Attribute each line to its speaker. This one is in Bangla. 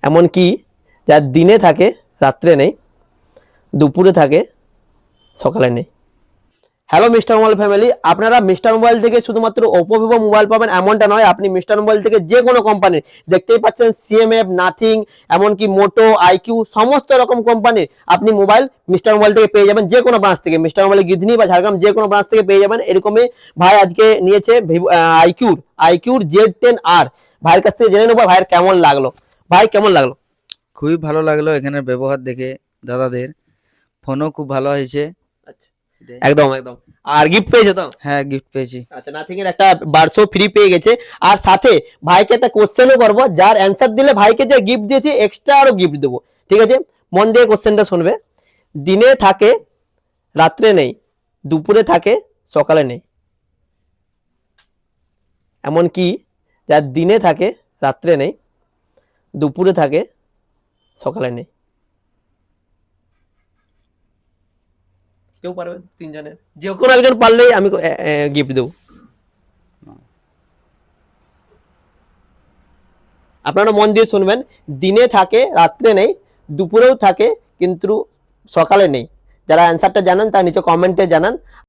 Speaker 1: এমন কি যা দিনে থাকে রাত্রে নেই, দুপুরে থাকে সকালে নেই। হ্যালো মিস্টার মোবাইল ফ্যামিলি, আপনারা মিস্টার মোবাইল থেকে শুধুমাত্র ওপো ভিভো মোবাইল পাবেন এমনটা নয়, আপনি মিস্টার মোবাইল থেকে যে কোনো কোম্পানির, দেখতেই পাচ্ছেন সিএমএফ, নাথিং, এমনকি মোটো, আইকিউ, সমস্ত রকম কোম্পানির আপনি মোবাইল মিস্টার মোবাইল থেকে পেয়ে যাবেন। যে কোনো ব্রাঞ্চ থেকে, মিস্টার মোবাইল গিধনি বা ঝাড়গ্রাম যে কোনো ব্রাঞ্চ থেকে পেয়ে যাবেন। এরকমই ভাই আজকে নিয়েছে আইকিউর Z10R। ভাইয়ের কাছ থেকে জেনে নেবো ভাইয়ের কেমন লাগলো। ভাই কেমন লাগলো?
Speaker 2: খুবই ভালো লাগলো এখানের ব্যবহার দেখে, দাদাদের ফোনও খুব ভালো হয়েছে।
Speaker 1: আচ্ছা, একদম একদম। আর গিফট পেয়েছো তো?
Speaker 2: হ্যাঁ, গিফট পেয়েছি।
Speaker 1: আচ্ছা, নাথিং এর একটা বারসো ফ্রি পেয়ে গেছে। আর সাথে ভাইকে একটা কোশ্চেনও করবো, যার অ্যান্সার দিলে ভাইকে যে গিফট দিয়েছি এক্সট্রা আরো গিফট দেবো। ঠিক আছে, মন দিয়ে কোশ্চেনটা শুনবে। দিনে থাকে রাত্রে নেই, দুপুরে থাকে সকালে নেই, এমন কি যার দিনে থাকে রাত্রে নেই, দুপুরে থাকে সকালে নেই? কেউ পারবেন? তিনজনের যে কোনো একজন পারলেই আমি গিফট দেবো। আপনারা মন দিয়ে শুনবেন। দিনে থাকে রাত্রে নেই, দুপুরেও থাকে কিন্তু সকালে নেই। যারা অ্যান্সারটা জানেন তার নিচে কমেন্টে জানান।